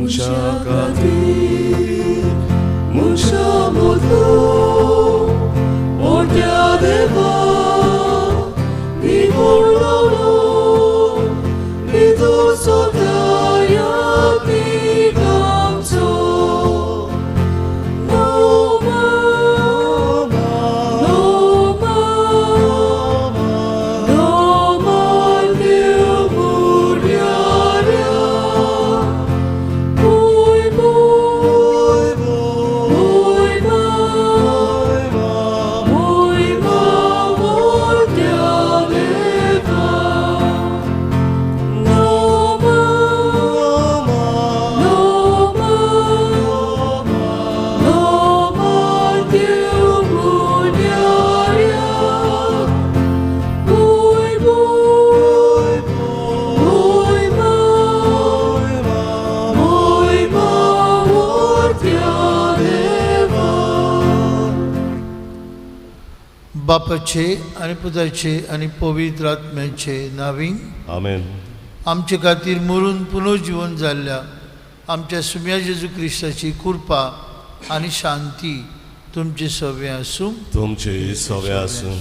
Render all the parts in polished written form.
मनशा खातीर मनशा मदलो मोठ्या देवा निवडलो निदूर सोदया आमचो बापाचे आणि पुताचे आणि पवित्र आत्म्याचे नावी आमेन. आमचे खातीर मरून पुनर्जीवन जाल्ल्या आमच्या सुम्या जेजू क्रिस्ताची कृपा आणि शांती तुमचे सवे आसूं. तुमचे सवे आसूं.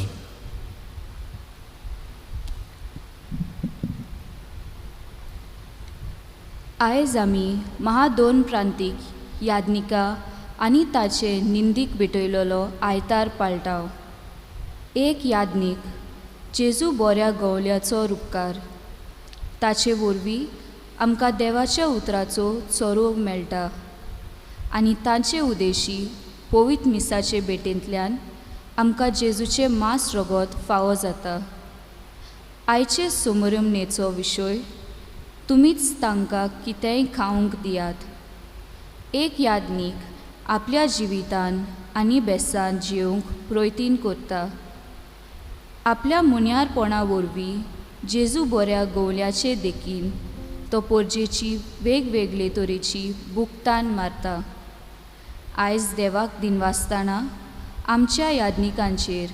आयज आमी महा दोन प्रांतीक याज्ञिका आनी ताचे निंदीक भेटयलोलो आयतार पाळटाव. एक याज्ञीक जेजू बऱ्या गवल्याचो उपकार ताचे वरवीं आमकां देवाच्या उतराचो चोरूंक मेळटा आनी तांचे उदेशी पवित्र मिसाचे भेटेंतल्यान आमकां जेजूचे मांस रगत फावो जाता. आयचे समरमणेचो विशय तुमीच तांकां कितेंय खावंक दियात. एक याज्ञीक आपल्या जिवितान आनी बेसान जिवंक प्रयत्न करता. आपल्या मुन्यारपणा वरवीं जेजू बऱ्या गवल्याचे देखीन तो पोरजेची वेगवेगळे तरेची बुकतान मारता. आयज देवाक दिनवासताना आमच्या याज्ञिकांचेर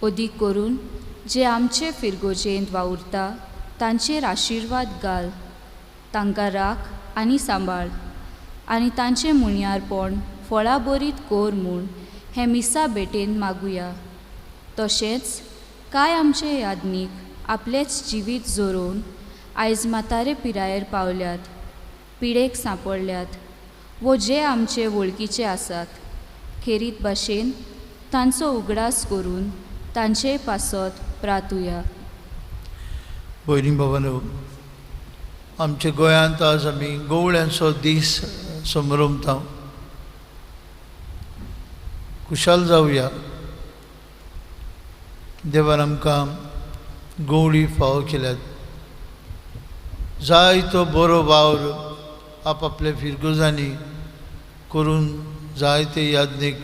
अदीक करून जे आमचे फिरगोजेंत वावुरता तांचेर आशिर्वाद घाल. तांकां राख आनी सांबाळ आनी तांचें मुन्यारपण फळां बरीत कोर म्हूण हे मिसा भेटेन मागुया. तशेंच कांय आमचे याज्ञीक आपलेच जिवीत जोरोवन आयज म्हातारे पिरायेर पावल्यात, पिडेक सांपडल्यात वो जे आमचे वळखीचे आसात. खेरीत भाशेन तांचो उगडास करून तांचे पासत प्रार्थुया. भयणी भावांनो, आमच्या गोंयांत आज आमी गवळ्यांचो दीस समरमता. खुशाल जावया. देवान आमकां गवळी फावो केल्यात. जायतो बरो वावर आपआपल्या फिरगोजांनी करून जायते याज्ञीक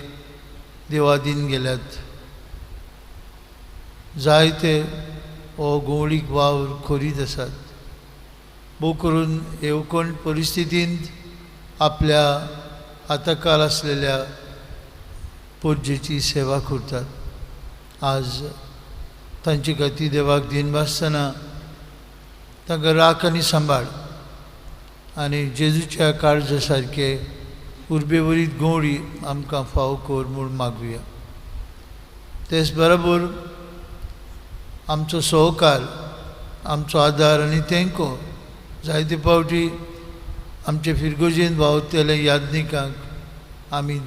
देवादीन गेल्यात. जायते हो गवळीक वावर खोरीत आसात. भोव करून येवकोण परिस्थितींत आपल्या हाताकाल आसलेल्या पोरजेची सेवा करतात. आज तांचे खातीर देवाक दिन वासतना तांकां राख आनी सांबाळ आनी जेजूच्या काळजा सारके उर्बेवरीत गवळी आमकां फावो कर म्हूण मागुया. तेच बरोबर आमचो सहकार, आमचो आदार आनी तेंको जायते फावटी आमचे फिरगोजेन वावुरतेले याज्ञिकांक आमी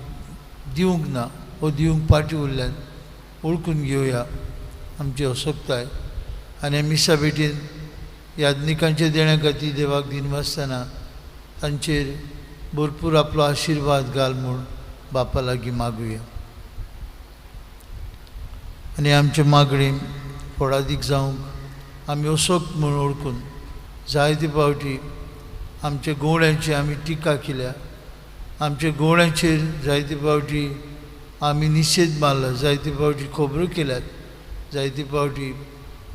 दिवंक ना वो दिवंक पाटी उरल्यान ओळखून घेवया आमची असोकताय. आनी मिसा भेटेन याज्ञिकांचे देण्या खातीर देवाक दिनवासतना तांचेर भरपूर आपलो आशिर्वाद घाल म्हूण बापा लागीं मागुया. आनी आमचे मागणी फळादीक जावंक आमी असोक म्हूण ओळखून जायते फावटी आमच्या गवळ्यांची आमी टिका केल्या. आमच्या गवळ्यांचेर जायते फावटी आमी निशेध मारला. जायते फावटी खबरो केल्यात. जायते फावटी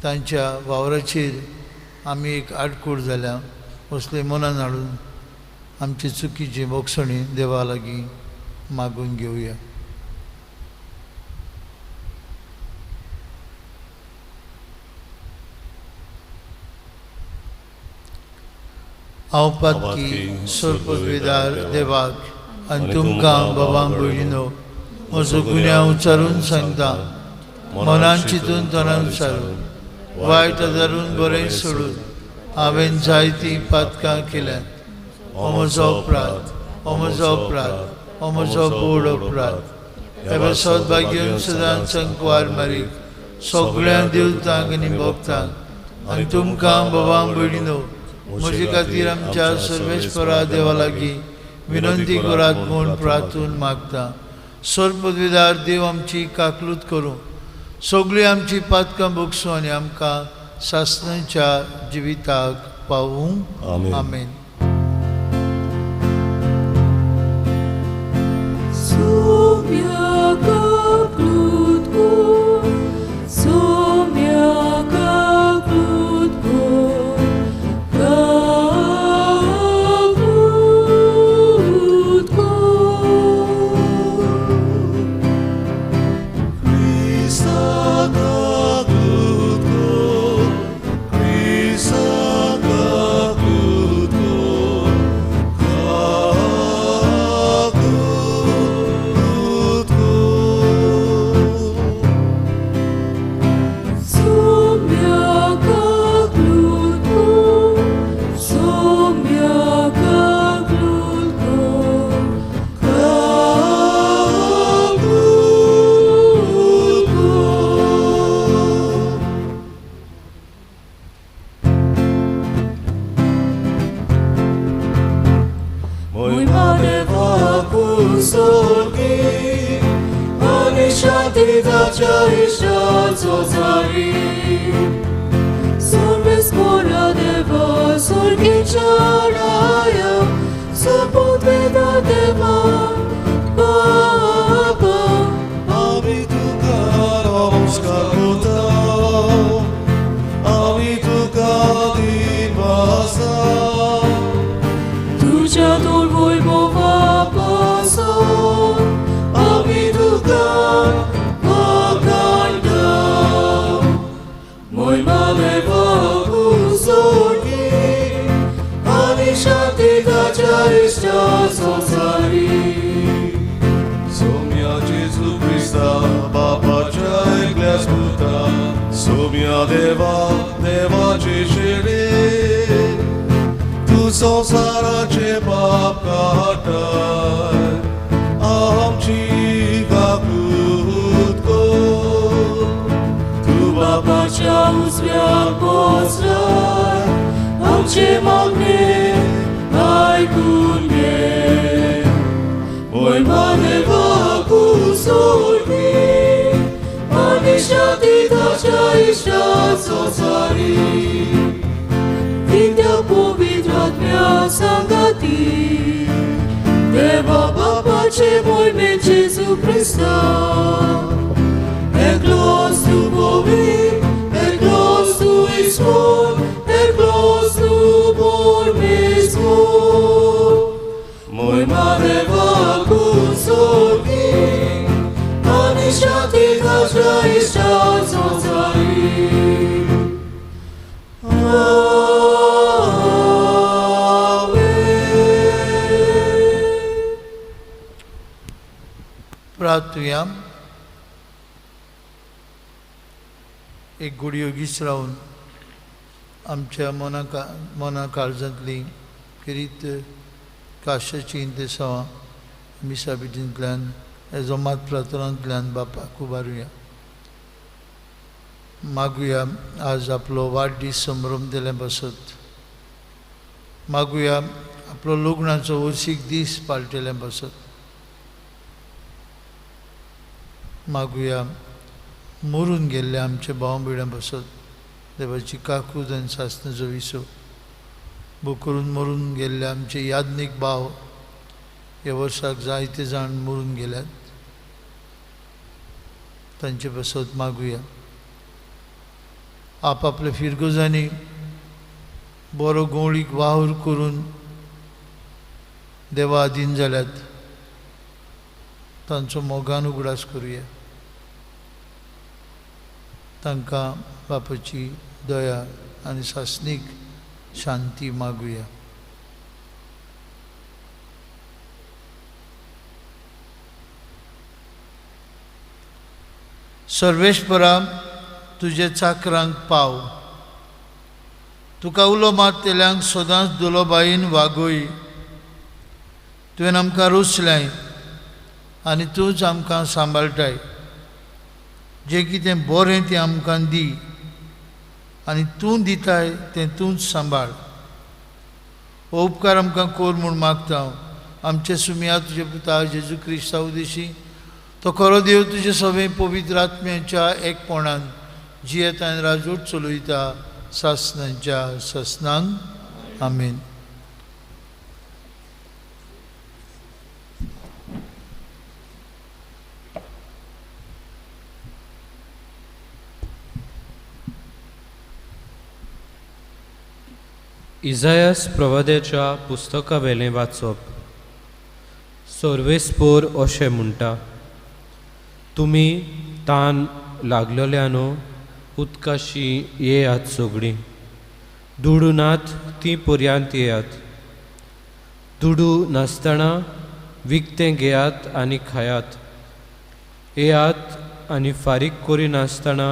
तांच्या वावराचेर आमी एक आडकोड जाल्या. असले मनान हाडून आमचे चुकीचे बोगसणी देवा लागीं मागून घेवया. हांव पातकी सोरपदवीदार देवाक आनी तुमकां बाबां भयणीनो म्हजो गुन्यांव उच्चारून सांगता, मनान चिंतून तोंडान उच्चारून वायट धरून बरें सोडून हांवें जायतीं पातकां केल्यात. हो म्हजो अपराध, हो म्हजो अपराध, हो म्हजो बोड अपराध. हे सौभाग्यवन सदांच संकवार मारीक सगळ्या देवतांक आनी भक्तांक आनी तुमकां बाबां भयणीनो म्हजे खातीर आमच्या सर्वेस्परा देवा लागीं विनंती करात म्हूण प्रार्थून मागता. सोरपदवीदार देव आमची काकलूत करूं, सगळीं आमची पातकां भोगसूं आनी आमकां सासणेच्या जिविताक पावूं. आमेन. आमेन. संसाराचे पाप काटाय आमची काकूत कर. तू बापाच्या उजव्याक बसलाय, आमचे मागणे आयकून घे. महिमा देवाक उजळकी आनी शांती ताच्या इश्टाचो सारी. विद्या पवित्रात्म्या संगती देवा बापाचे मोहिमे जेजू Christa. Eglos tu bovi, eglos tu ismon, eglos tu bor mesmo. Moima deva kusogi, ani shanti kasha ishta zozari. प्रार्थुया. एक गुडयोगीच रावन आमच्या मना काळजांतली किरीत काशाची इंतेसावां मिसाबिटींतल्यान हेजो मात प्रार्थनांतल्यान बापाक उबारुया. मागुया आज आपलो वाडदीस संभ्रम दिले बसत. मागुया आपलो लग्नाचो वर्सीक दीस पालटेले बसत. मागुया मरून गेल्ले आमचे भाव भयणां बसत देवाची काकूद आनी सासणाचो विसो बो करून मरून गेल्ले आमचे याज्ञीक भाव ह्या वर्साक जायते जाण मरून गेल्यात. तांचे बसत मागुया आपआपल्या फिरगोजांनी बरो गवळीक वावर करून देवा अधीन जाल्यात. तांचो मोगान उगडास करुया. तांकां बापाची दया आनी सासणीक शांती मागुया. सर्वेश्वरा तुजे चाकरांक पाव. तुका उलो मारतेल्यांक सदांच दुलोबाईन वागोय. तुवें आमकां रुचलाय आनी तूंच आमकां सांबाळटाय. जें कितें बरें तें आमकां दी आनी तूं दिताय तें तूंच सांबाळ. हो उपकार आमकां कोर म्हूण मागता हांव आमचे सुमिया तुजे पुता जेजू क्रिस्ता उदेशी. तो खरो देव तुजे सगळे पवित्र आत्म्याच्या एकपणान जियेत आनी राजवट चलयता सासणांच्या ससनांक. आमीन. इजायास प्रवाद्याच्या पुस्तका वेलें वाचप. सर्वेस्पोर अशें म्हणटा, तुमी तान लागलोल्यानो उदकाशी येयात सगळीं. दुडूनात ती पर्यांत येयात. दुडू नासतना विकतें घेयात आनी खायात. येयात आनी फारीक करी नासतना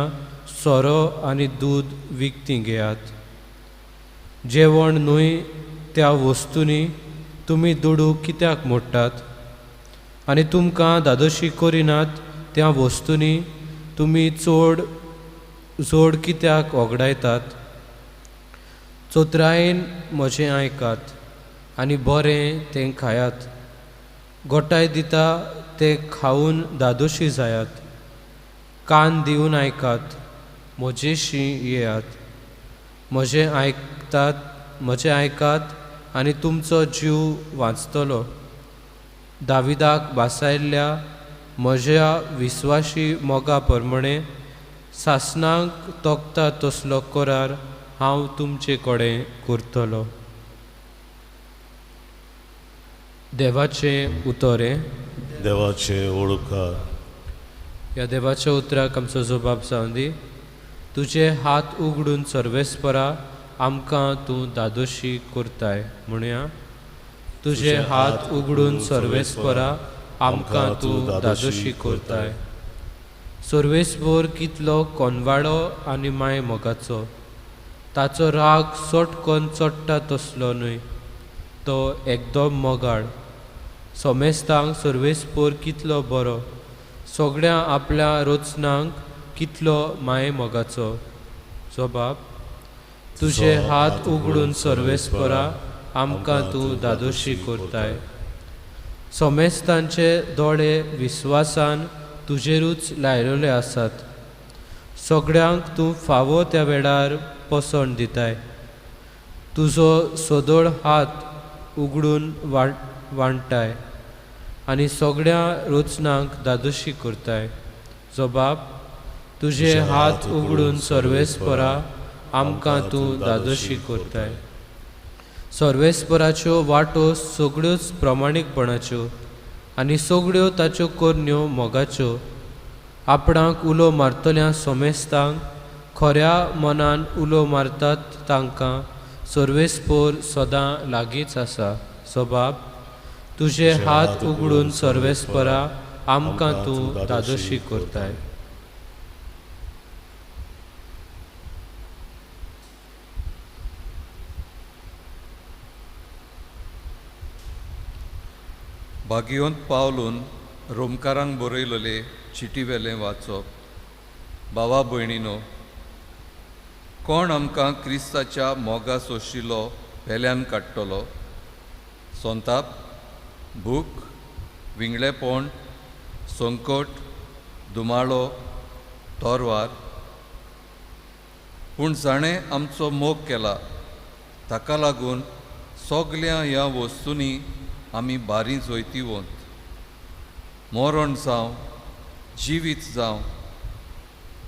सोरो आनी दूद विकतीं घेयात. जेवण न्हय त्या वस्तूंनी तुमी दुडू कित्याक मोडटात आनी तुमकां दादोशी करिनात त्या वस्तूंनी तुमी चड जोड कित्याक ओगडायतात. चोत्रायेन म्हजें आयकात आनी बरें तें खायात. गोठाय दिता तें खावन दादोशी जायात. कान दिवन आयकात, म्हजेशी येयात. म्हजें आयकात आनी तुमचो जीव वाचतलो. दाविदाक बासायल्ल्या म्हज्या विस्वाशी मोगा प्रमाणे सासणांक तोखता तसलो करार हांव तुमचे कडेन करतलो. देवाचें उतोरें. देवाचे ओळखार. ह्या देवाच्या उतराक आमचो जबाब जावन दी. तुजे हात उगडून सर्वेस्परा आमकां तूं दादोशी करताय. म्हणया, तुजे हात उगडून सर्वेस्परा आमकां तूं दादोशी करताय. सर्वेस्पर कितलो कोनवाडो आनी माय मोगाचो. ताचो राग चटकन चडटा तसलो न्हय. तो एकदम मोगाळ. सोमेस्तांक सर्वेस्पर कितलो बरो. सगळ्या आपल्या रोचनांक कितलो माये मोगाचो. जबाब, तुजे हात उगडून सर्वेस्परा आमकां तूं दादोशी करताय. सोमेस्तांचे दोळे विस्वासान तुजेरूच लायलेले आसात. सगळ्यांक तूं फावो त्या वेळार पसंत दिताय. तुजो सोदोळ हात उगडून वांडटाय आनी सगळ्या रोचनांक दादोशी करताय. जबाब, तुजे हात उगडून सर्वेस्परा आमकां तूं दादोशी करताय. सर्वेस्पराच्यो वाटो सगळ्योच प्रमाणीकपणाच्यो आनी सगळ्यो ताच्यो करण्यो मोगाच्यो. आपणाक उलो मारतल्या सोमेस्तांक खऱ्या मनान उलो मारतात तांकां सर्वेस्पर सदां लागींच आसा. जबाब, तुजे हात उगडून सर्वेस्परा आमकां तूं दादोशी करताय. भागियोंत पावलून रोमकारांक बरयलेले चिटी वेलें वाचप. भावा भयणीनो, कोण आमकां क्रिस्ताच्या मोगा सोशिल्लो वेल्यान काडटलो. संताप, भूक, विंगळेपण, संकट, दुमाळो, तोरवार. पूण जाणें आमचो मोग केला ताका लागून सगळ्या ह्या वस्तूंनी आमी बारी जोयती वोत. मरण जावं जिवीत जावं,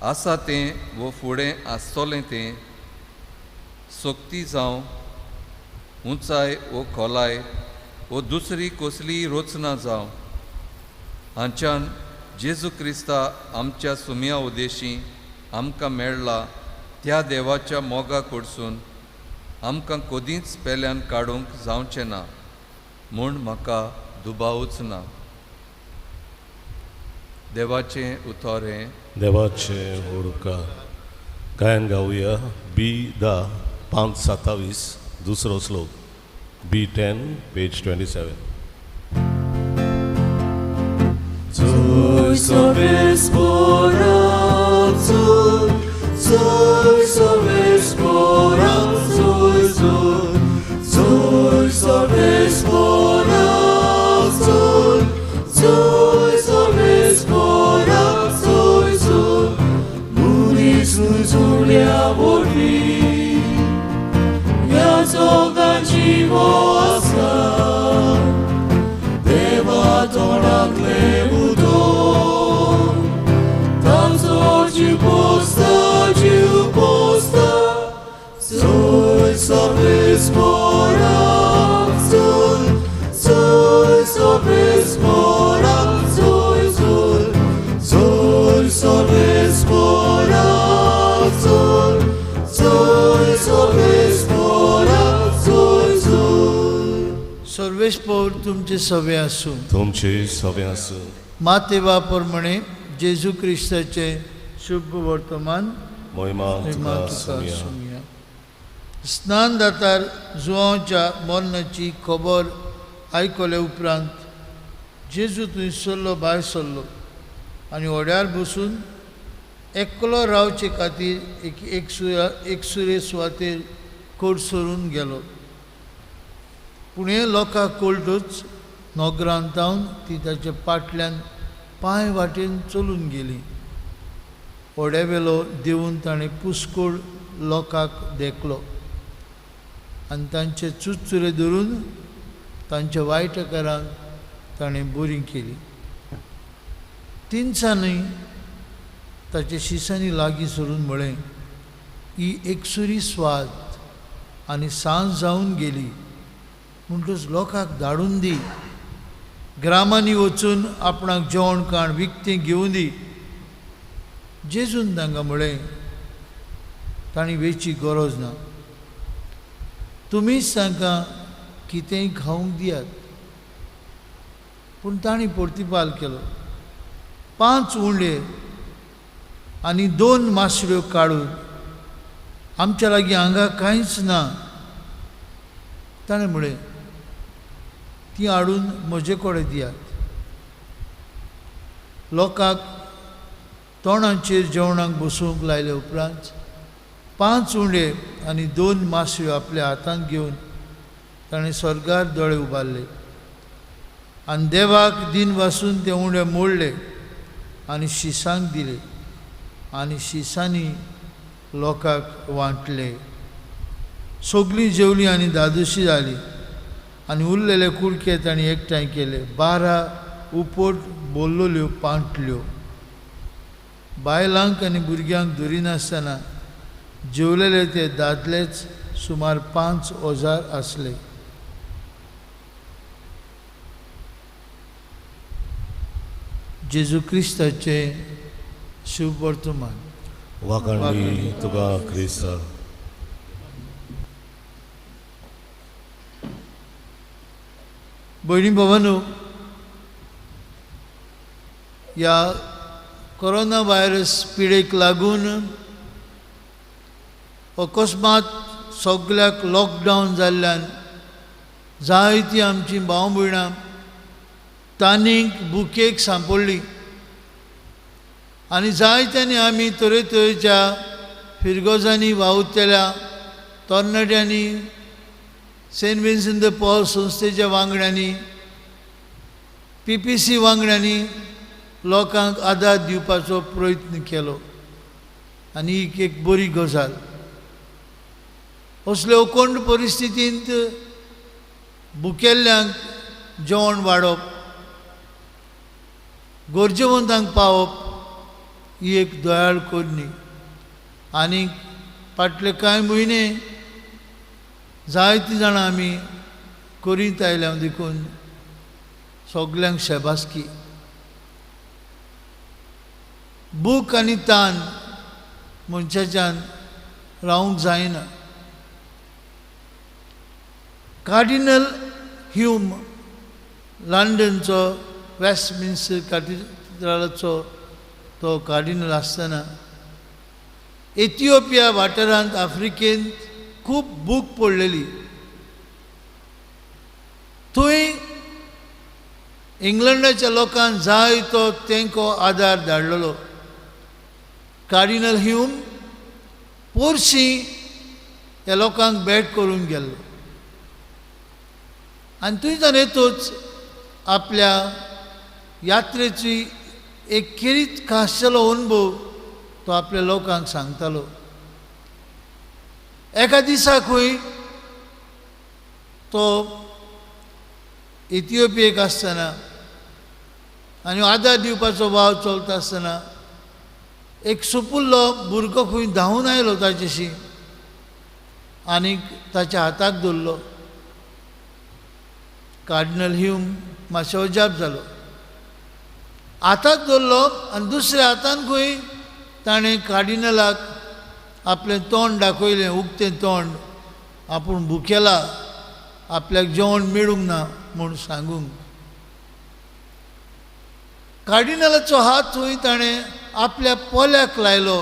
आसा तें वो फुडें आसतलें तें, सोक्ती जावं उंचाय वो खोलाय वो दुसरी कसलीय रोचना जावं, हांच्यान जेजू क्रिस्ता आमच्या सुमया उदेशी आमकां मेळ्ळा त्या देवाच्या मोगा कडसून आमकां कदींच पेल्यान काडूंक जावचें ना म्हूण म्हाका दुबावूच ना. देवाचें उतर हें देवाचे ओळखार. गायन गावया B10 527 दुसरो श्लोक. B10 page 27. Cój sobie sporadzuj, cój sobie sporadzuj, cój sobie sporadzuj, cój sobie sporadzuj, muri sluzulia volvi, ja zoga dziwo asa, deva tora klebu. Cój sobie sporadzuj, cój sobie sporadzuj, cój sobie sporadzuj, cój sobie sporadzuj. सर्वेस्पोर तुमचे सवे आसूं. तुमचे सवे आसूं. मातेवा प्रमाणे जेजू क्रिस्ताचे शुभ वर्तमान महिमा तुका तुका सुमया. सुमया. स्नानदातार जुवांच्या मरणाची खबर आयकले उपरांत जेजू थंय सरलो, भायर सरलो आनी ओड्यार बसून एकलो रावचे खातीर एकसुरे सुवातेर कोट सोडून गेलो. पूण हे लोकांक कळटूच नोगरांत जावन ती ताच्या फाटल्यान पांय वाटेन चलून गेली. ओड्यावेलो देवून ताणें पुस्कूळ लोकांक देखलो आनी तांचे चुचुरे धरून तांच्या वायटकारांक ताणें बरी केली. तिनसांनी ताच्या शिसांनी लागीं सरून म्हळें, ही एकसुरी स्वाद आनी सांज जावन गेली, म्हणटूच लोकांक धाडून दी, ग्रामांनी वचून आपणाक जेवण खाण विकतें घेवून दी. जेजून तांकां म्हळें, तांणी वेची गरज ना, तुमीच तांकां कितेंय खावंक दियात. पूण तांणी प्रतिपाल केलो, 5 उंडे आनी 2 मासड्यो काडून आमच्या लागीं हांगा कांयच ना. ताणें म्हळें, ती हाडून म्हजे कडेन दियात. लोकांक तोंडाचेर जेवणाक बसूंक लायले उपरांत 5 उंडे आनी 2 मासयो आपल्या हातांत घेवन ताणें स्वर्गार दोळे उबारले आनी देवाक दिन वासून ते उंडे मोडले आनी शिसांक दिले आनी शिसांनी लोकांक वांटले. सगळीं जेवलीं आनी धादोशी जालीं आनी उरलेले कुडके तांणी एकठांय केले. 12 उपोट बोल्लोल्यो पांटल्यो. बायलांक आनी भुरग्यांक धरिनासतना जेवलेले ते दादलेच सुमार 5,000 आसले. जेजू क्रिस्ताचे शुभ वर्तमान. वाखाणली तुका क्रिस्ता. भयणी भावांनो, ह्या कोरोना व्हायरस पिडेक लागून अकस्मात सगळ्याक लॉकडावन जाल्ल्यान जायतीं आमचीं भाव भयणां तानीक भुकेक सांपडलीं आनी जायत्यांनी आमी तरेतरेच्या फिरगोजांनी वावुरतेल्या तरणाट्यांनी सेंट विन्सेंट द पॉल संस्थेच्या वांगड्यांनी PPC वांगड्यांनी लोकांक आदार दिवपाचो प्रयत्न केलो आनी ही एक बरी गजाल. असले अकोंड परिस्थितींत भुकेल्ल्यांक जेवण वाडप, गरजेवंतांक पावप ही एक दयाळ करणी. आनी फाटले कांय म्हयने जायतीं जाणां आमी करीत आयल्या देखून सगल्यांक शेबासकी. भूक आनी तान मनशाच्यान रावंक जायना. कार्डिनल ह्यूम लंडनचो वेस्टमिन्स्टर कॅथेड्रलाचो तो कार्डिनल आसतना इथिओपिया वाठारांत आफ्रिकेंत खूब बूक पडलेली. थंय इंग्लंडाच्या लोकांक जाय तो तेंको आदार धाडलेलो. कार्डिनल ह्यूम पोरशी ह्या लोकांक भेट करून गेल्लो आनी थंयच्यान येतूच आपल्या यात्रेची एक खेरीत खाशेलो अनुभव तो आपल्या लोकांक सांगतालो. एका दिसा खंय तो इथिओपियेक आसतना आनी आदार दिवपाचो वाव चलता आसतना एक सुपुल्लो भुरगो खंय धांवन आयलो ताचेशी आनीक ताच्या हाताक धरलो. कार्डिनल ह्यूम मातशें अजाप जालो. हाताक धरलो आनी दुसऱ्या हातान खंय ताणें कार्डिनलाक आपलें तोंड दाखयलें, उक्तें तोंड. आपूण भुकेला, आपल्याक जेवण मेळूंक ना म्हूण सांगूंक. कार्डिनलाचो हात थंय ताणें आपल्या पोल्याक लायलो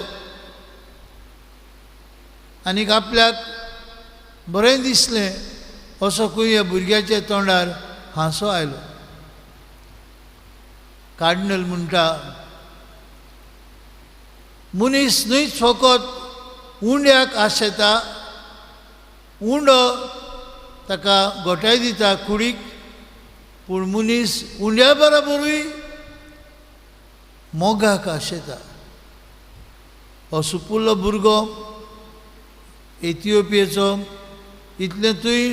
आनीक आपल्याक बरें दिसलें असो खंय ह्या भुरग्याच्या तोंडार हांसो आयलो. कार्डिनल म्हणटा, मनीस न्हयच फकत उंड्याक आशेता, उंडो ताका गोठाय दिता कुडीक, पूण मनीस उंड्या बरोबरूय मोगाक आशेता. हो सुपुल्लो भुरगो इथिओपियेचो इतलें थंय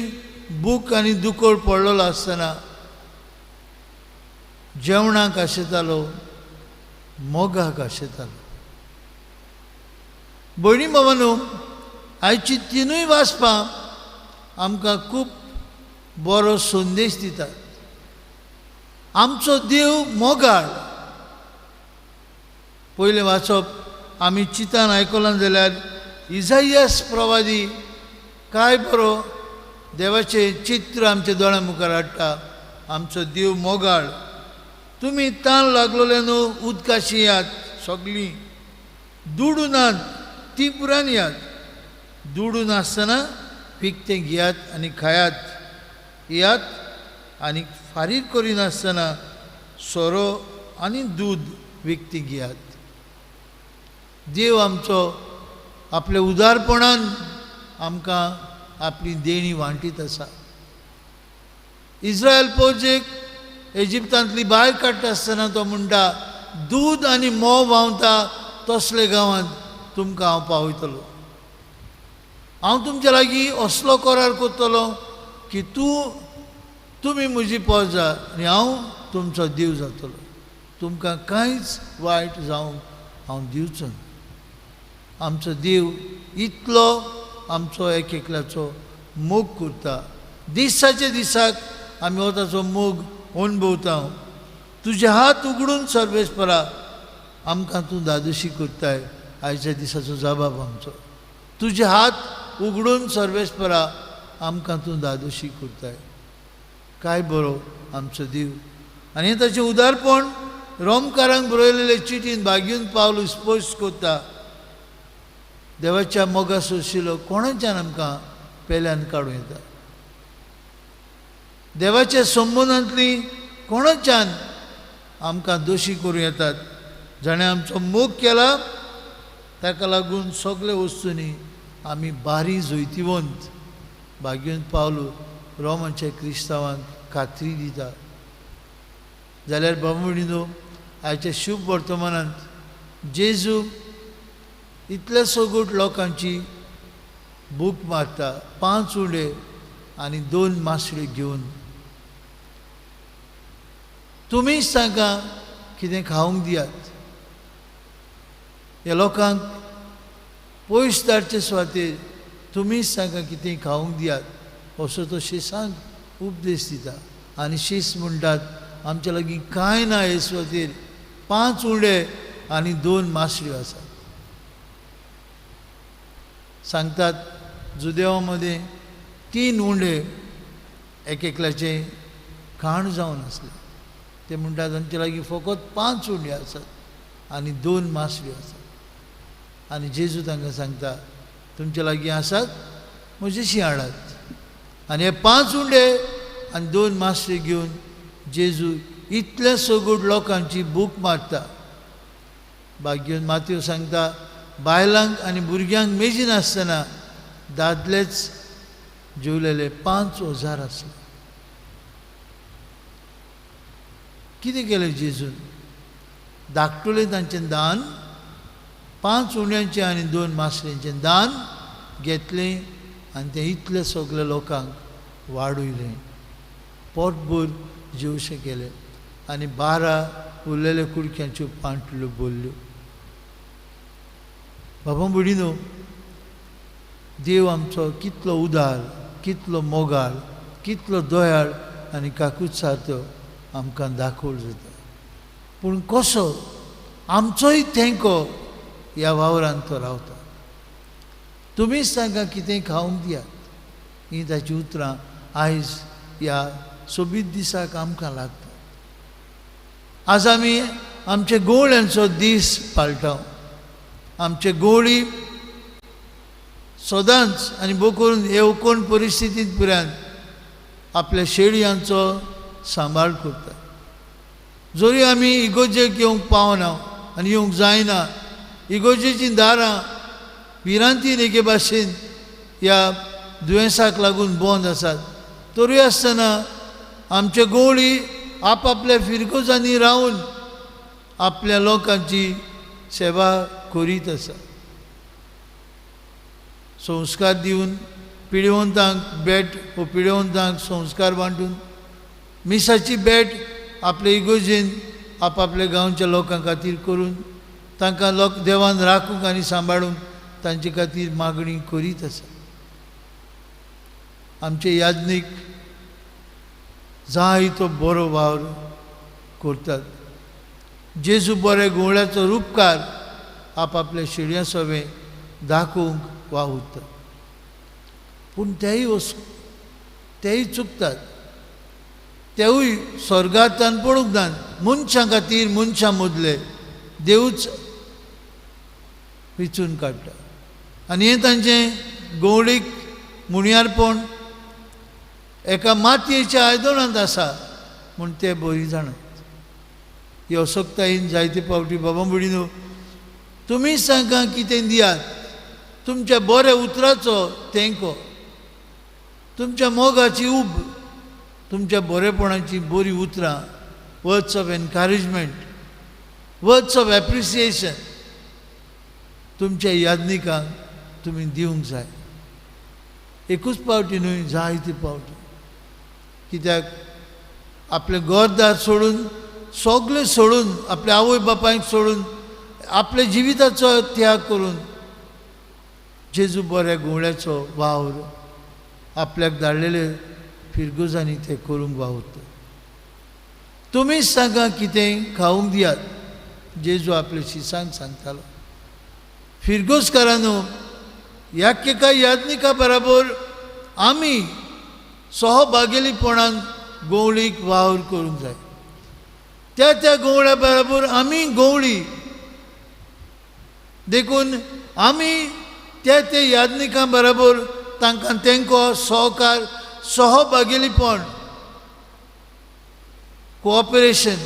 बूक आनी दुकोळ पडलेलो आसतना जेवणाक आशेतालो, मोगाक आशेतालो. भयणी भावांनो, आयची तिनूय वाचपां आमकां खूब बरो संदेश दितात. आमचो देव मोगाळ. पयलें वाचप आमी चितान आयकलां जाल्यार इजायास प्रवादी काय बरो देवाचें चित्र आमच्या दोळ्या मुखार हाडटा. आमचो देव मोगाळ. तुमी ताण लागलोले न्हू उदकाशी यात सगळीं, दुडूनात ती पुरान यात. दुडून आसतना पिकतें घेयात आनी खायात. येयात आनी फारीक करिनासतना सोरो आनी दूद विकती घेयात. देव आमचो आपल्या उदारपणान आमकां आपली देणी वांटीत आसा. इस्रायल फौजेक इजिप्तांतली भायर काडटा आसतना तो म्हणटा, दूद आनी मोव व्हांवता तसले गांवांत तुमकां हांव पावयतलो. हांव तुमचे लागीं असलो करार करतलो की तुमी म्हजी पोरजां आनी हांव तुमचो देव जातलो. तुमकां कांयच वायट जावंक हांव दिवचो ना. आमचो देव इतलो आमचो एक एकल्याचो मोग करता. दिसाचे दिसाक आमी हो ताचो मोग अणभवता. तुजे हात उगडून सर्वेस्परा आमकां तूं दादोशी करताय. आयच्या दिसाचो जबाब आमचो. तुजे हात उगडून सर्वेस्परा आमकां तूं दादोशी करताय. काय बरो आमचो देव. आनी हें ताचें उदारपण रोमकारांक बरयलेले चिटीन भाग्यून पावलो स्पश्ट करता. देवाच्या मोगा सोशिलो कोणाच्यान आमकां पेल्यान काडूं येता. देवाच्या संबंदांतली कोणाच्यान आमकां दोशी करूं येतात. जाणें आमचो मोग केला ताका लागून सगळे वस्तूंनी आमी बारी जोयतिवंत. भाग्यून पावलो रोमाच्या क्रिस्तांवांक खात्री दिता. जाल्यार बाबडीनो, आयच्या शुभ वर्तमानांत जेजू इतल्या सगोट लोकांची भूक मारता. 5 उंडे आनी 2 मासळे घेवन. तुमीच तांकां कितें खावंक दियात. ह्या लोकांक पयस धाडचे सुवातेर तुमीच तांकां कितें खावंक दियात असो तो शिसांक उपदेश दिता. आनी शिस म्हणटात, आमच्या लागीं कांय ना हे सुवातेर 5 उंडे आनी 2 मासळ्यो आसात. सांगतात जुदेवा मध्ये 3 उंडे एक एकल्याचे खाण जावन आसले. ते म्हणटात आमचे लागीं फकत 5 उंडे आसात आनी 2 मासल्यो आसात. आनी जेजू तांकां सांगता, तुमचे लागीं आसात म्हजेशी हाडात. आनी हे 5 उंडे आनी 2 मासल्यो घेवन जेजू इतल्या सगोड लोकांची भूक मारता. घेवन मातयो सांगता, बायलांक आनी भुरग्यांक मेजी नासतना दादलेच जेवलेले 5,000 आसले. कितें केलें जेजून? धाकटुलें तांचें दान, 5 उंड्यांचें आनी 2 मासल्यांचें दान घेतलें आनी तें इतले सगळे लोकांक वाडयलें. पोटभर जेवशें केलें आनी 12 उरलेल्या कुडक्यांच्यो पांटल्यो भरल्यो. बाबा भयणीनो, देव आमचो कितलो उदार, कितलो मोगाळ, कितलो दयाळ आनी काकूटसार तो आमकां दाखोवंक जाता. पूण कसो आमचोय तेंको ह्या वावरांत तो रावता. तुमीच तांकां कितेंय खावंक दियात. ही ताची उतरां आयज ह्या सोबीत दिसाक आमकां लागता. आज आमी आमचे गवळ्यांचो दीस पाळटाव. आमचे गवळी सदांच आनी भोव करून येवकोण परिस्थितींत पर्यंत आपल्या शेळयांचो सांबाळ करता. जरी आमी इगोजेक येवंक पावना आनी येवंक जायना, इगोजेचीं दारां विरांतीन एके भाशेन ह्या दुयेंसाक लागून बंद आसात, तरी आसतना आमचे गवळी आपआपल्या फिरगोजांनी रावन आपल्या लोकांची सेवा करीत आसा. संस्कार दिवन पिडेवंतांक भेट वो पिडेवंतांक संस्कार वांटून मिसाची भेट आपले इगोजेन आपआपल्या गांवच्या लोकां खातीर करून तांकां देवान राखूंक आनी सांबाळूंक तांचे खातीर मागणी करीत आसा. आमचे याज्ञीक जाय तो बरो वावर करतात. जेजू बरे गवळ्याचो रूपकार आपआपल्या शेळयां सवें दाखोवंक वावुरता. पूण तेय चुकतात. तेवूय स्वर्गांतल्यान पळोवंक ना. मनशां खातीर मनशां मदले देवूच विचून काडटा. आनी हें तांचें गवळीक मुणयारपण एका मातयेच्या आयदनांत आसा म्हूण ते बरी जाणात. ही अशक्तायेन जायते फावटी बाबा भयणीनो, तुमीच तांकां कितें दियात. तुमच्या बऱ्या उतराचो तेंको, तुमच्या मोगाची उब, तुमच्या बरेपणाची बरी उतरां, words of encouragement, words of appreciation तुमच्या याज्ञिकांक तुमी दिवंक जाय. एकूच फावटी न्हय, जायते फावटी. कित्याक आपलें घरदार सोडून, सगळें सोडून, आपल्या आवय बापायक सोडून, आपल्या जिविताचो त्याग करून जेजू बऱ्या गवळ्याचो वावर आपल्याक धाडलेले फिरगोजांनी ते करूंक वावुरता. तुमीच तांकां कितेंय खावंक दियात. जेजू आपल्या शिसांक सांगतालो. फिरगोजकारांनो, एका याज्ञिका बराबर आमी सहभागेलीपणान गवळीक वावर करूंक जाय. त्या गवळ्या बराबर आमी गवळी देखून आमी त्या याज्ञिकां बराबर तांकां तेंको सहकार, सहभागेलीपण, कोऑपरेशन,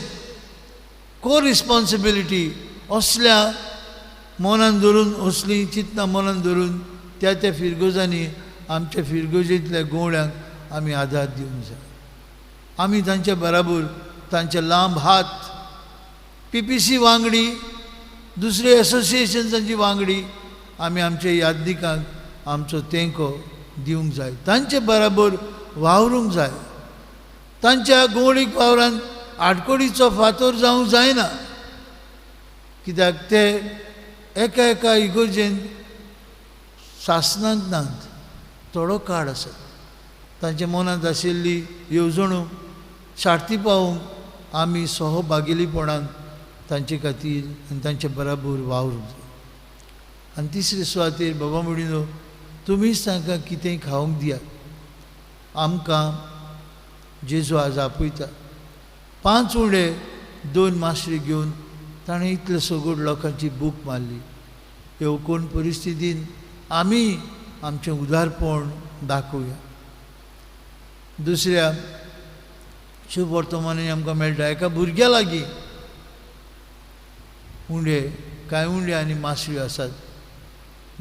को रिस्पॉन्सिबिलिटी असल्या मनान धरून, असली चिंतना मनान धरून त्या फिरगोजांनी आमच्या फिरगोजेंतल्या गवळ्यांक आमी आदार दिवंक जाय. आमी तांच्या बराबर तांचे लांब हात, PPC वांगडी, दुसरे एसोसिएशन्सांची वांगडी आमी आमच्या याज्ञिकांक आमचो तेंको दिवंक जाय. तांचे बराबर वावरूंक जाय. तांच्या गवळीक वावरांत आडकोडीचो फातर जावंक जायना. कित्याक ते एका इगोजेन शासनांत नात, थोडो काळ आसात. तांच्या मनांत आशिल्ली येवजणूक शार्ती पावोवंक आमी सहभागिलीपणान तांचे खातीर आनी तांचे बराबर वावरूंक जाय. आनी तिसरे सुवातेर बाबा भयणीनो, तुमीच तांकां कितेंय खावंक दियात. आमकां जेजू आज आपयता. 5 उंडे 2 मासरी घेवन ताणें इतले सगळ्या लोकांची भूक मारली. ह्यो कोण परिस्थितीन आमी आमचें उदारपण दाखोवया. दुसऱ्या शुभ वर्तमानांनी आमकां मेळटा एका भुरग्या लागीं उंडे कांय उंडे आनी मासऱ्यो आसात.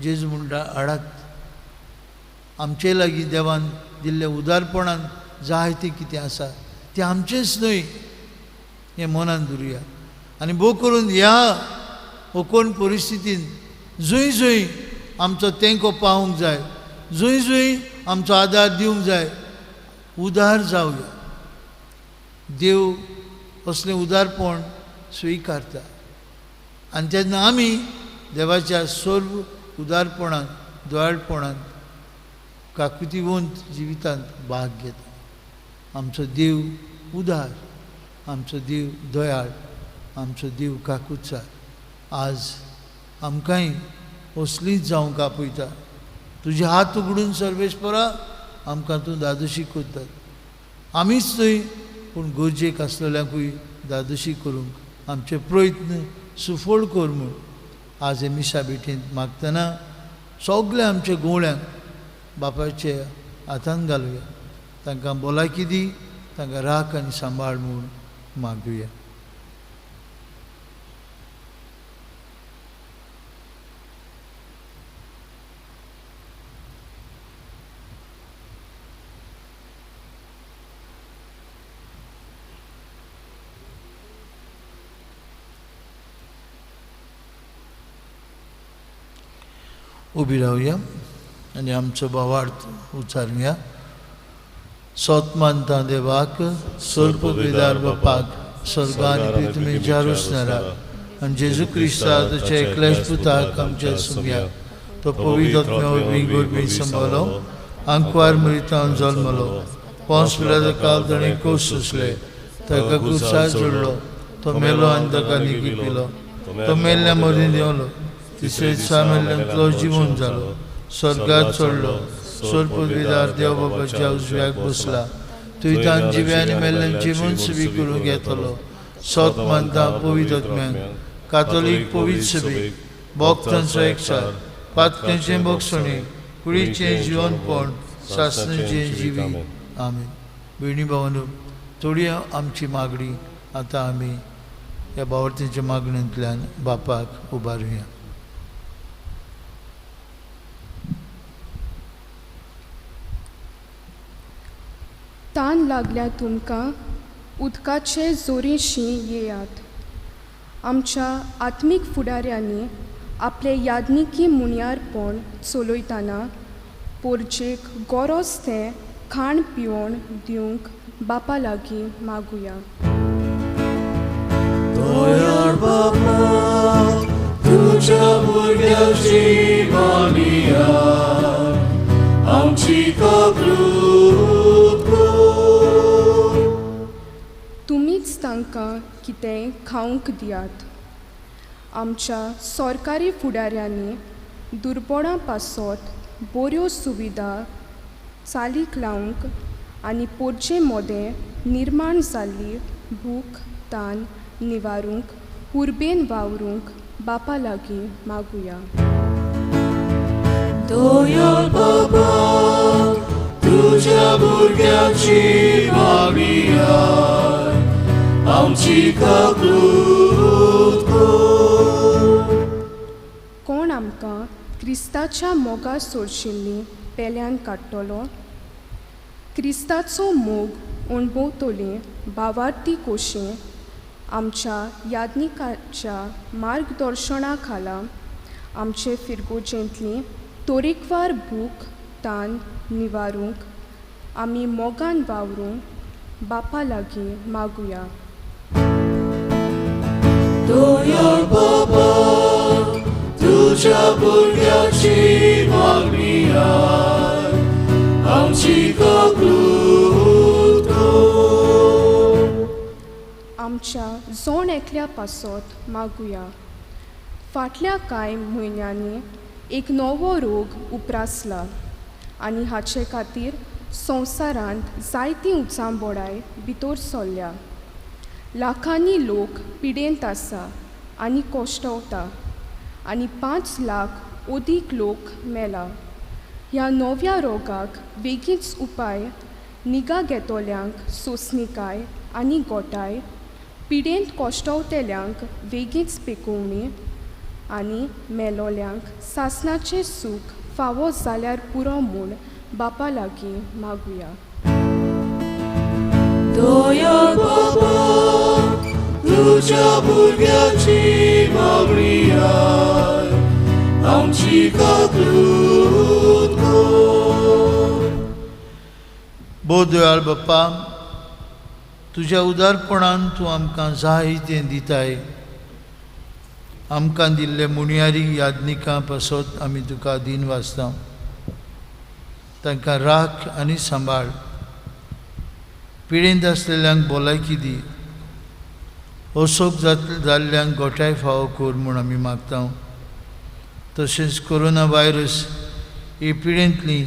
जेजू म्हणटा हाडात. आमचे लागीं देवान दिल्ले उदारपणान जाय तें कितें आसा तें आमचेंच न्हय हें मनान दवरुया. आनी भोव करून ह्या कोण परिस्थितीन जंय जंय आमचो तेंको पावूंक जाय, जंय जंय आमचो आदार दिवंक जाय, उदार जावया. देव असलें उदारपण स्विकारता. आनी तेन्ना आमी देवाच्या सर्व उदारपणान दयाळपणान काकुतीवंत जिवितांत भाग घेता. आमचो देव उदार, आमचो देव दयाळ, आमचो देव काकुतसार आज आमकांय असलींच जावंक आपयता. तुजे हात उगडून सर्वेस्परा आमकां तूं दादोशी करतात. आमीच न्हय पूण गरजेक आसलेल्यांकूय दादोशी करूंक आमचे प्रयत्न सुफळ कर म्हूण आज हे मिशा भेटेंत मागतना सगल्या आमच्या गोवळ्यांक बापाचे हातांत घालुया. तांकां भलायकी दी, तांकां राख आनी सांबाळ म्हूण मागुया. उबी रावया आनी आमचो भावार्थ उच्चारुया. सोत मानता देवाक स्वल्प बेदार बापाक स्वर्गान पृथ्वी जारुसनारा आनी जेजू क्रिस्ता तुजे एकल्याच पुताक आमच्या सुम्या तो पवित्र आत्म्या गोरबी संभालो आंकवार मरितावन जल्मलो पोंस पिलाता काल ताणें कोस सुसले ताका क्रुसार जोडलो तो मेलो आनी ताका निगी पिलो तो मेल्ल्या मरून देंवलो तिसरे दिसा मेल्ल्यांतलो जिवन जालो स्वर्गात चडलो स्वल्प बेदार देव बाबाच्या उजव्याक बसला तुयतान जिव्या आनी मेल्ल्यांची मनसुबी करूंक येतलो. सोत मानता पवित्र आत्म्याक कातोलीक पवित्र सभेक भक्तांचो एकचार पातकेचें भोगसणीक कुडीचें जिवनपण सासणेचें जिवी. आमीन. भयणी भावांनो, थोडी आमची मागणी आतां आमी ह्या भावार्थीच्या मागण्यांतल्यान बापाक उबारुया. तान लागल्या तुमकां उदकाचे जोरेशीं येयात. आमच्या आत्मीक फुडाऱ्यांनी आपले यादनिकी मुनियारपण चलयतना पोरचेक गरज तें खाण पिवण दिवंक बापा लागीं मागुया. दयाळ बापा तुज्या भुरग्याची मानिया आमची काकूट कर. तुमीच तांकां कितेंय खावंक दियात. आमच्या सरकारी फुडाऱ्यांनी दुर्बळां पासत बऱ्यो सुविधा चालीक लावंक आनी पोरचें मोदें निर्माण जाल्ली भूक तान निवारूंक उर्बेन वावरूंक बापा लागीं मागुया. दयाळ बाबा तुज्या भुरग्याची मानिया आमची काकूट कर. कोण आमकां क्रिस्ताच्या मोगा सोडशिल्ली पेल्यान काडटलो. क्रिस्ताचो मोग अणभवतली भावार्थी कोशें आमच्या यादनिकाच्या मार्गदर्शना खाला आमचे फिरगोजेंतली तोरेकवार भूक तान निवारूंक आमी मोगान वावरूंक बापा लागीं मागुया. दयाळ बाबा तुज्या भुरग्याची मानिया आमची काकूट कर. आमच्या जोण एकल्या पासत मागुया. फाटल्या कांय म्हयन्यांनी एक नवो रोग उप्रासला आनी हाचे खातीर संवसारांत जायती उचांबोडाय भितर सरल्या. लाखांनी लोक पिडेंत आसा आनी कोश्टवता आनी 5 लाख ओदीक लोक मेला. ह्या नव्या रोगाक बेगीनच उपाय निगा घेतोल्यांक सोंसणीकाय आनी गोठाय, पिडेंत कोश्टवतेल्यांक बेगीनच पेकोवणी आनी मेलोल्यांक सासणाचें सूख फावो जाल्यार पुरो म्हूण बापा लागीं मागुया. दोयार बाबा, तुज्या भुरग्याची मागणी आय, आमची काकूट कर. बोदयाळ बाप्पा, तुज्या उदारपणान तूं आमकां जाय तें दिताय. आमकां दिल्ले मुणयारी यादनिकां पासत आमी तुका दिन वाचता. तांकां राख आनी सांबाळ. पिडेंत आसलेल्यांक भलायकी दी. अशोक जाल्ल्यांक गोठाय फावो कर म्हूण आमी मागता. तशेंच कोरोना व्हायरस ही पिडेंतली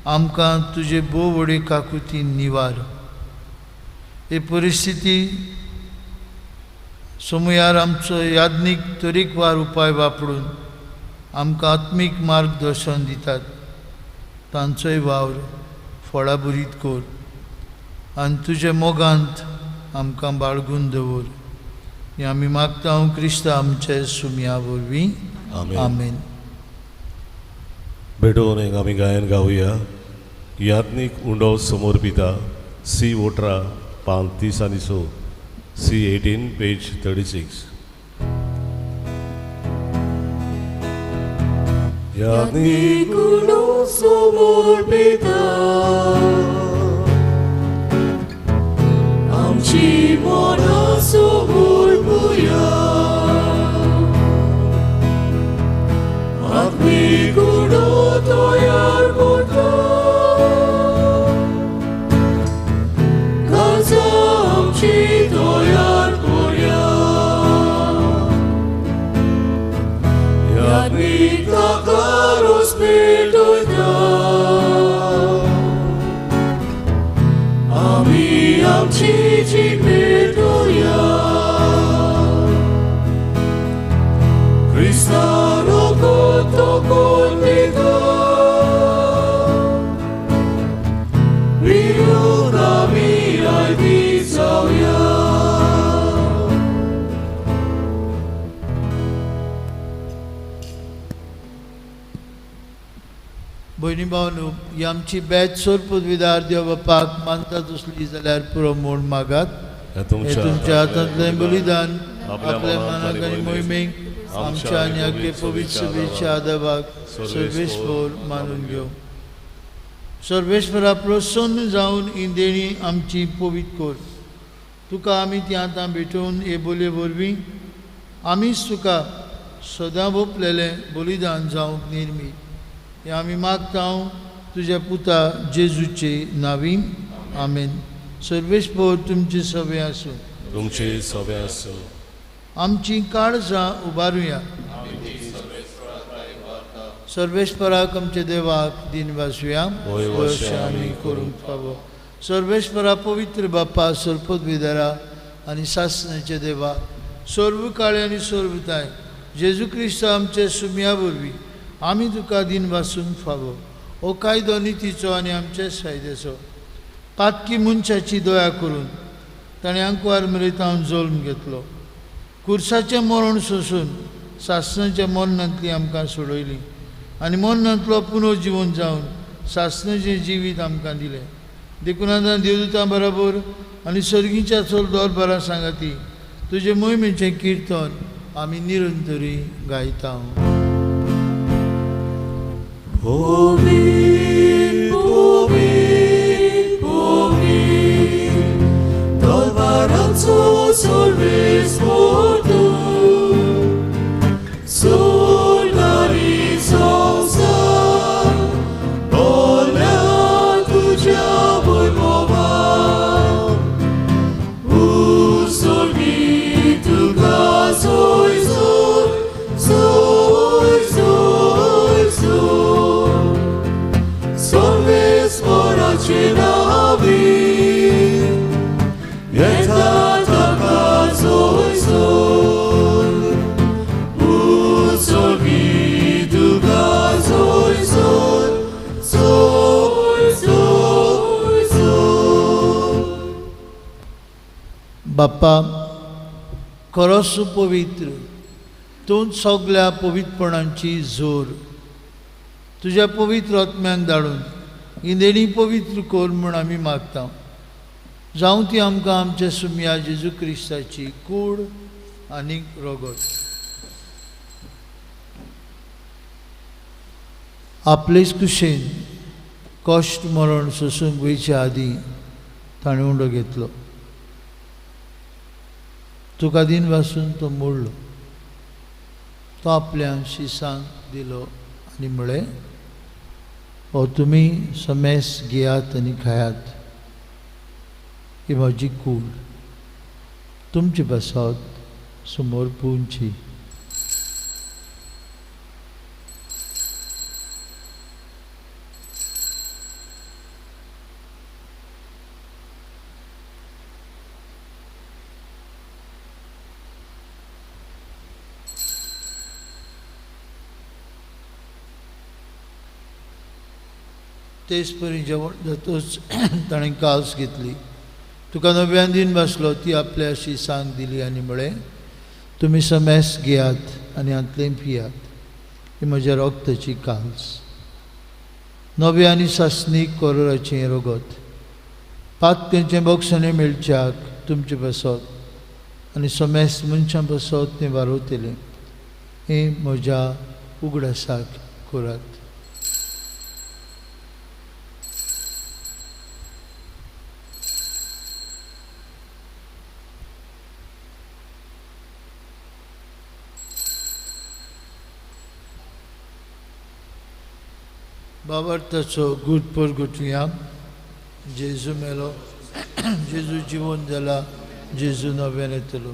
आमकां तुजे भोव व्हडे काकुतीन निवार. ही परिस्थिती समयार आमचो यादनीक तरेकवार उपाय वापरून आमकां आत्मीक मार्गदर्शन दितात. तांचोय वावर फळाबरीत कर आनी तुज्या मोगांत आमकां बाळगून दवर. हें आमी मागता क्रिस्ता आमचे सुमया वरवीं. आमेन. भेटून एक आमी गायन गावया. यादनीक उंडो समर्पिता सी वोटरा पान 30 आनी 6 C18 page 36. यादनीक उंडो समर्पिता आमची मोना समर्पुया. आत्मीक उंडो तयार करता काळजा आमची तयार करूया. यादनीक ताका रोस पेटयता आमी आमची जी पेटोया. क्रिस्ता रोगोत तोकोन दिता विरुद्ध आमी आयदी जावया. भयणी भावनो, ही आमची बॅच सोर पदवीदार देव बापाक मानतात असली जाल्यार पुरो म्हूण मागात. हे हे तुमच्या हातांतलें बलिदान आपल्या मनाक आनी मोहिमेक आमच्या आनी आख्खे पवित्र सभेच्या आदाराक सर्वेस्पर मानून घेवं. सर्वेस्परा प्रसन्न जावन ही देणी आमची पवित्र कर. तुका आमी ती आतां भेटोवन हे बोलये वरवीं आमीच तुका सदां ओपलेलें बलिदान जावंक निर्मी. हें आमी मागता तुज्या पुता जेजूचे नांवीं. आमेन. सर्वेस्पर तुमचे सवे आसूं. तुमचे सवे आसूं. आमची काळजां उबारुया. सर्वेस्पराक आमच्या देवाक दिन वासुया. आमी करूंक फावो. सर्वेस्परा पवित्र बाप्पा सर्पदविदारा आनी सासणाचे देवा, सर्व काळे आनी सर्वताय जेजू क्रिस्त आमचे सुमया वरवीं आमी तुका दिन वाचूंक फावो. हो कायदो नितीचो आनी आमचे सायद्याचो. पातकी मनशाची दया करून ताणें आंकवार मेरेतावन जल्म घेतलो. कुर्साचें मरण सोसून सासणाच्या मरणांतली आमकां सोडयली आनी मरणांतलो पुनर्जीवन जावन सासणाचें जिवीत आमकां दिलें. देखून आतां देवदूतां बरोबर आनी सर्गीच्या चल दोरबारां सांगाती तुजे मोहिमेचें किर्तन आमी निरंतरी गायता. Povin, povin, povin, dolvaranco solvespor tu, solnari sonsa, polna tuja bojmowa, usolgi tuga zoj zoj, zoj zoj zoj. Spora cię nawi, jedna taka बाप्पा खरोच पवित्र, तूं सगळ्या पवित्रपणांची जोर तुज्या पवित्र आत्म्यांक धाडून ही देणी पवित्र कर म्हूण आमी मागता. जावं ती आमकां आमच्या सुम्या जेजू क्रिस्ताची कूड आनी रगत. आपलेच कुशेन कश्ट मरण सोसूंक वयच्या आदीं ताणें उंडो घेतलो. तुका दिन वाचून तो मोडलो. तो आपल्या शिसांक दिलो आनी म्हळें, हो तुमी समेस घेयात आनी खायात, ही म्हजी कूड. तुमची बसत समोर पुंची. तेच परी जेवण जातच ताणें काल्स घेतली. तुका नव्यान दिन बसलो ती आपल्या शिसांक दिली आनी म्हळें, तुमी समेस घेयात आनी हातलें पियात, ही म्हज्या रगताची काल्स. नवे आनी सासणीक कोरोराचें रगत पातकेंचें बक्षणें मेळच्याक तुमचे बसत आनी समेस मनशां बसत तें वारोतलें, हें म्हज्या उगडासाक करात. बाबार्थाचो गूट परगटुया. जेजू मेलो, जेजू जिवन जाला, जेजू नव्यान येतलो.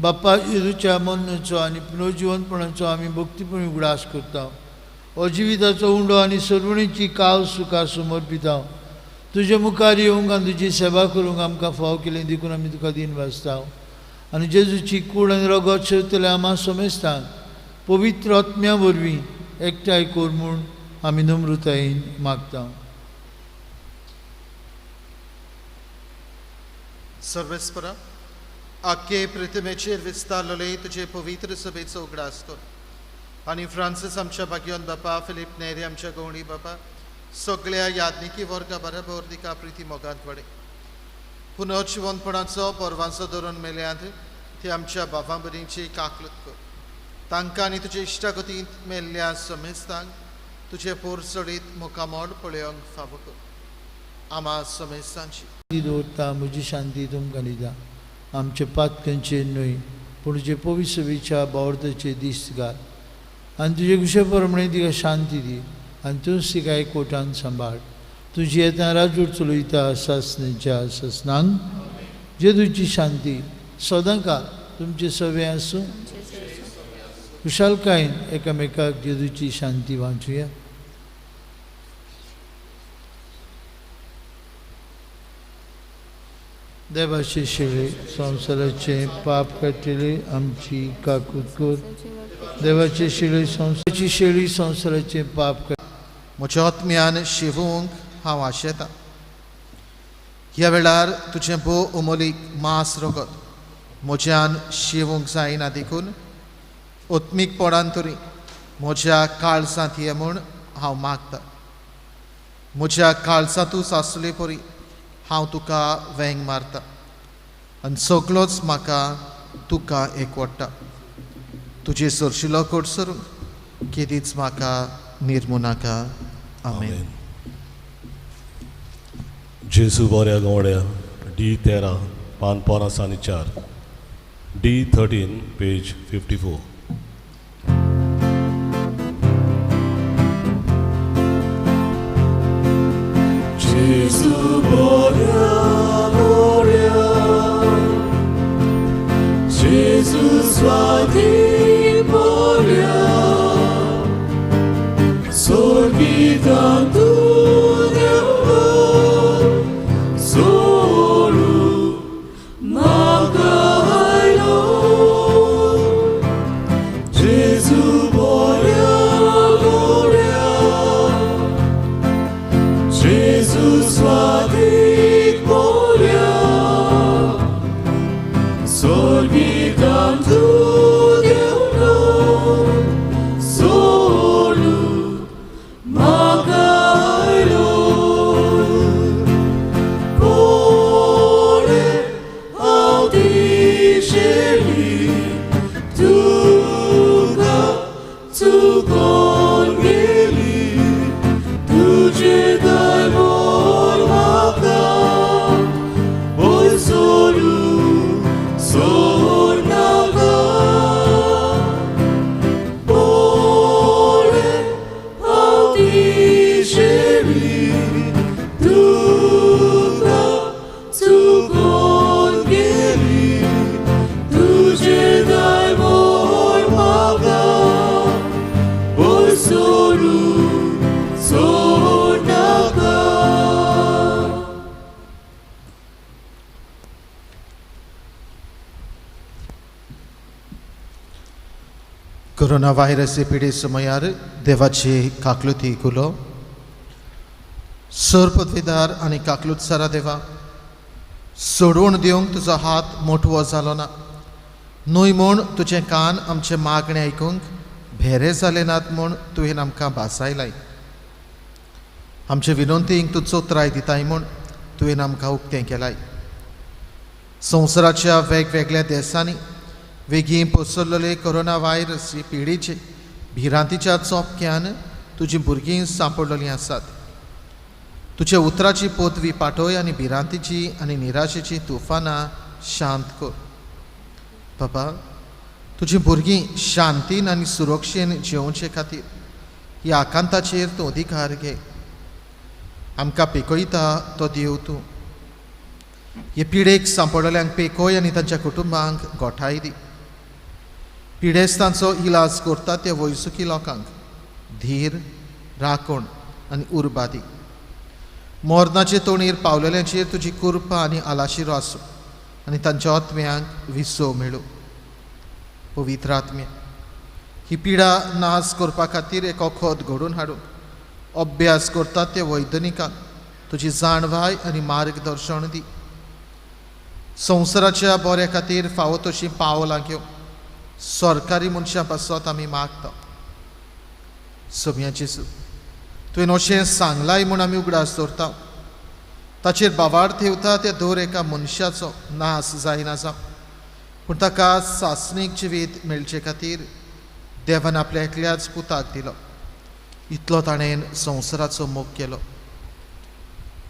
बाप्पा जेजूच्या मरणाचो आनी पुनर्जिवनपणाचो आमी भक्तीपणी उगडास करता. अजिविताचो उंडो आनी सर्वणीची काल सुखार समर्पिता. तुजे मुखार येवंक आनी तुजी सेवा करूंक आमकां फाव केलें देखून आमी तुका दिन वाचता. आनी जेजूची कूड आनी रगत शेवतले आम्हा समेस्तांक पवित्र आत्म्या वरवीं एकठांय कर म्हूण आमी नम्रतायेन मागता. सर्वेस्परा, आख्खे पृथ्वीचेर विस्तारलेले तुजे पवित्र सभेचो उगडास कर. आनी फ्रांसीस आमच्या भाग्योन बापा, फिलीप नेरी आमच्या गवणी बापा, सगळ्या याज्ञिकी वर्गा बरोबर तिका प्रिती मोगांत वडे. पुनर्जिवनपणाचो परवांचो धरून मेल्यांत ती आमच्या बाबा बरींची काकलत कर. तांकां आनी तुजे इश्टागतींत मेल्ल्या समेस्तांक तुजे पोरचडीत मुखामोड पळोवंक फावो कर. आम्हा समेस्तांची दवरता म्हजी शांती तुमकां दिता. आमचे पातकांचेर न्हय पूण तुजे पवित्र सभेच्या बावर्थाचे दीस घाल आनी तुजे कुशे प्रमाणे तिका शांती दी आनी तूंच तिका एकवटान सांबाळ. तुजी येता राजवट चलयता सासणेच्या सासणांक जेजूची शांती सदां काल तुमचे सवे आसूं. खुशालकायेन एकामेकाक जेजूची शांती वांचुया. देवाचे शिळे संवसाराचे पाप काडटले आमची काकूट कर. देवाचे शिळे संवसाराची शेळी संवसाराचे पाप काड. म्हज्या आत्म्यान शिवूंक हांव आशेतां. ह्या वेळार तुजें भोव उमोलीक मांस रगत म्हज्यान शिवूंक जायना देखून ओत्मीकपणान तरी म्हज्या काळजांत ये म्हूण हांव मागतां. म्हज्या काळजांतूच आसले परी हांव तुका वेंग मारतां आनी सगळोच म्हाका तुका एकवटा. तुजे सरशिलो कोट सरूंक केदीच म्हाका निर्मू नाका. आमेन. जेजू बऱ्या गवड्या D13 पान 15 आनी 4 D13 page 54. Jesu Boria, Boria, Jesus Vadi Boria, Sorgitan tu Devo, Solu Magailo, Jesu Boria, Boria, Jesus Vadi Boria, corona virus पिडे सुमार देवाची काकलुती कुलो सर पदवीदार आनी काकलूत सारा देवा सोडून दिवंक तुजो हात मोठवो जालो ना न्हय म्हूण तुजें कान आमचे मागणे आयकूंक भेरे जाले नात म्हूण तुवें आमकां भासायलाय आमचे विनंतींक तूं चोत्राय दिताय म्हूण तुवें आमकां उक्तें केलाय संवसाराच्या वेगवेगळ्या देशांनी वेगीं पसरलेले कोरोना व्हायरस ही पिडीचे भिरांतीच्या चोपक्यान तुजीं भुरगीं सांपडलेलीं आसात तुजे उतराची पोतवी पाठय आनी भिरांतीची आनी निराशेची तुफानां शांत कर बाबा तुजीं भुरगीं शांतीन आनी सुरक्षेन जेवचे खातीर ह्या आकांताचेर तूं अधिकार घे आमकां पिकयता तो देव तूं हे पिडेक सांपडलेल्यांक पेकय आनी तांच्या कुटुंबांक गोठाय दी पिडेस्तांचो इलाज करता त्या वैजकी लोकांक धीर राखण आनी उर्बा दी मोरनाचे तोणीर पावलेल्यांचेर तुजी कृपा आनी आलाशिरो आसूं आनी तांच्या आत्म्यांक विसो मेळूं पवित्र आत्म्या ही पिडा नाश करपा खातीर एक खोद घडोवन हाडून अभ्यास करतात ते वैज्ञानिकांक तुजी जाणवाय आनी मार्गदर्शन दी संवसाराच्या बऱ्या खातीर फावो तशीं पावलां घेवं सरकारी मनशां पासत आमी मागता सगळ्यांचे तुवें अशें सांगलाय म्हूण आमी उगडास दवरता ताचेर बाबार ठेवता त्या दर एका मनशाचो नाश जायना जावं पूण ताका सासणीक जिवीत मेळचे खातीर देवान आपल्या एकल्याच पुताक दिलो इतलो ताणें संवसाराचो मोग केलो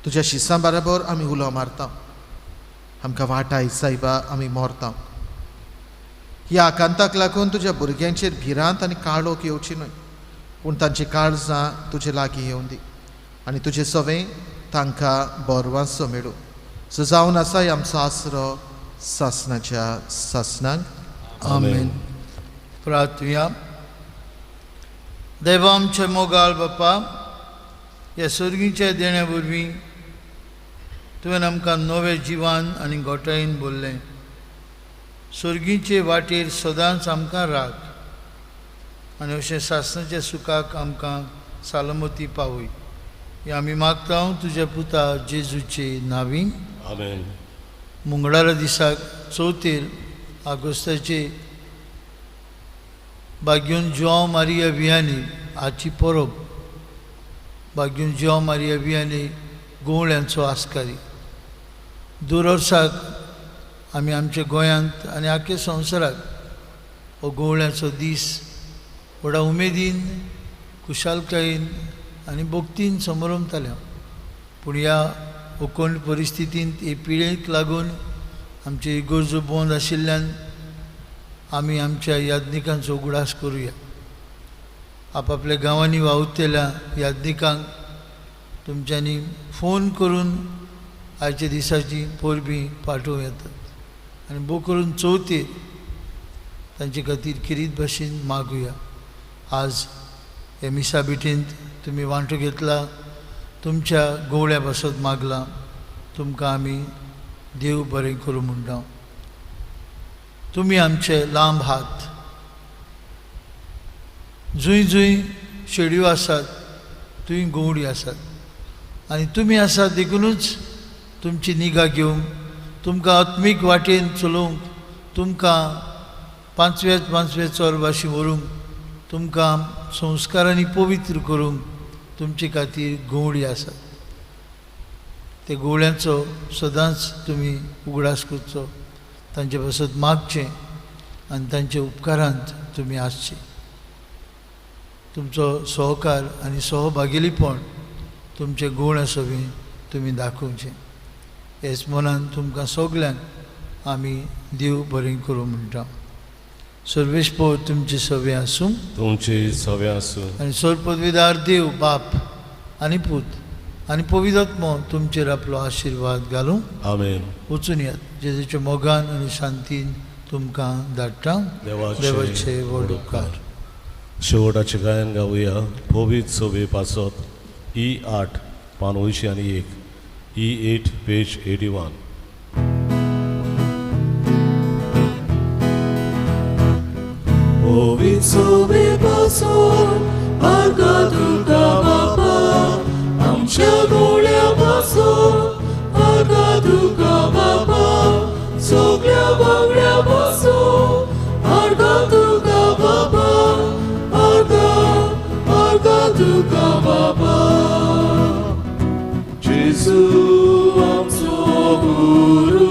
तुज्या शिसां बरोबर आमी उलो मारता आमकां वाटाय सायबा आमी मोरता ह्या आकांताक लागून तुज्या भुरग्यांचेर भिरांत आनी काळोख येवची न्हय पूण तांची काळजां तुजे लागीं येवन दी आनी तुजें सवें तांकां बोरवांचो मेळूं सो जावन आसाय आमचो आसरो सासणाच्या सासणांक आमेन प्रार्थया देवा आमचे मोगाळ बापा ह्या सर्गीच्या देण्या वरवीं तुवें आमकां नवें जिवान आनी गोठायेन भरलें सर्गीचे वाटेर सदांच आमकां राख आनी अशें सासणाच्या सुखाक आमकां सालमती पावय हें आमी मागता तुज्या पुता जेजूचे नांवीं आमेन मंगळारा दिसाक 4 ऑगस्टाचे भाग्यून जुआंव मारिया वियानी हाची परब भाग्यून जुआंव मारिया वियानी गोवळ्यांचो आस्कारी दर वर्साक आमी आमच्या गोंयांत आनी आख्या संवसाराक हो गोवळ्यांचो दीस व्हडा उमेदीन खुशालकायेन आनी भक्तीन समरमताले पूण ह्या ओकोंड परिस्थितींत हे पिडेक लागून आमचे गरजो बंद आशिल्ल्यान आमी आमच्या याज्ञिकांचो उगडास करुया आपआपल्या गांवांनी वावुरतेल्या याज्ञिकांक तुमच्यांनी फोन करून आयच्या दिसाची परबी पाठोवं येतात आनी भोव करून 4 तांचे खातीर किरीत भाशेन मागुया आज हे मिसा बिठींत तुमी वांटो घेतला तुमच्या गोवळ्या बसत मागला तुमकां आमी देव बरें करूं म्हणटा तुमी आमचे लांब हात जूंय जूंय शेड्यो आसात थंय गोवडी आसात आनी तुमी आसात देखूनच तुमची निगा घेवंक तुमकां आत्मीक वाटेन चलोवंक तुमकां पांचवे चोरभाशी व्हरूंक तुमकां संस्कारांनी पवित्र करूंक तुमचे खातीर गोवडी आसात ते गोवळ्यांचो सदांच तुमी उगडास करचो तांचे बसत मागचें आनी तांच्या उपकारांत तुमी आसचे तुमचो सहकार आनी सहभागिलीपण तुमचे गोवळ्या सभेन तुमी दाखोवचें हेच मनान तुमकां सगल्यांक आमी देव बरें करूं म्हणटा सर्वेस्पर तुमचे सवे आसूं तुमचे सवे आसूं आनी सरपदवीदार देव बाप आनी पूत आनी पवित्रात्मो तुमचेर आपलो आशिर्वाद घालूं आमेन वचून येयात जेजूच्या मोगान आनी शांतीन तुमकां धाडटा देवाचे व्हड उपकार शेवटाचें गायन गावया पवित्र सवे पासत E8 पान 201 E8 पेज 81 O पोवित्सोबे पासून आर्गा तुका बापा आमच्या गोळ्या पासून आर्गा तुका बापा सगळ्या वांगड्या पासून आर्गा तुका बापा आर्गा तुका बापा जेजू आमचो गुरू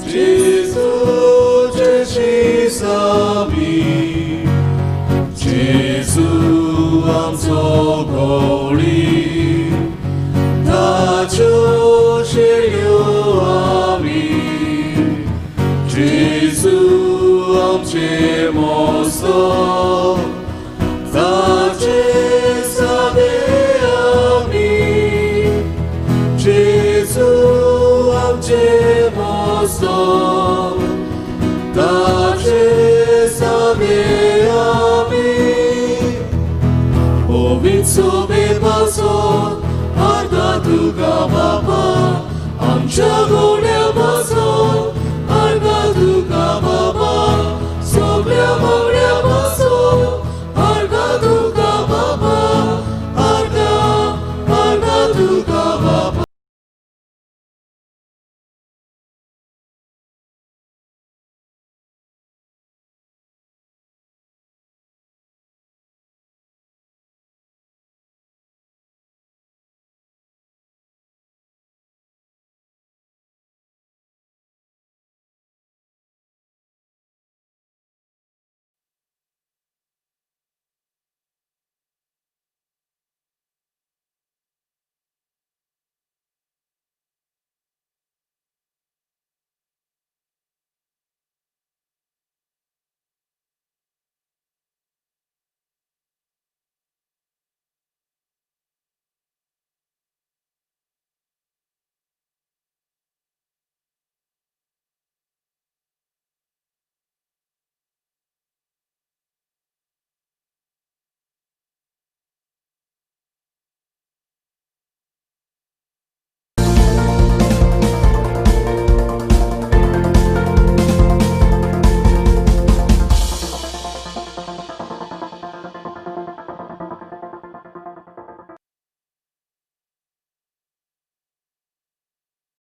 जेजू जेजीस आमी जेजू आमचो गवळी ताच्यो शेळयो आमी जेजू आमचे मोस्तो ताचे सावे आमी जेजू आमचे मोस्तो ताचे सावे आमी पोवित्सोबे पासून आर्गा तुका बापा आमच्या गोड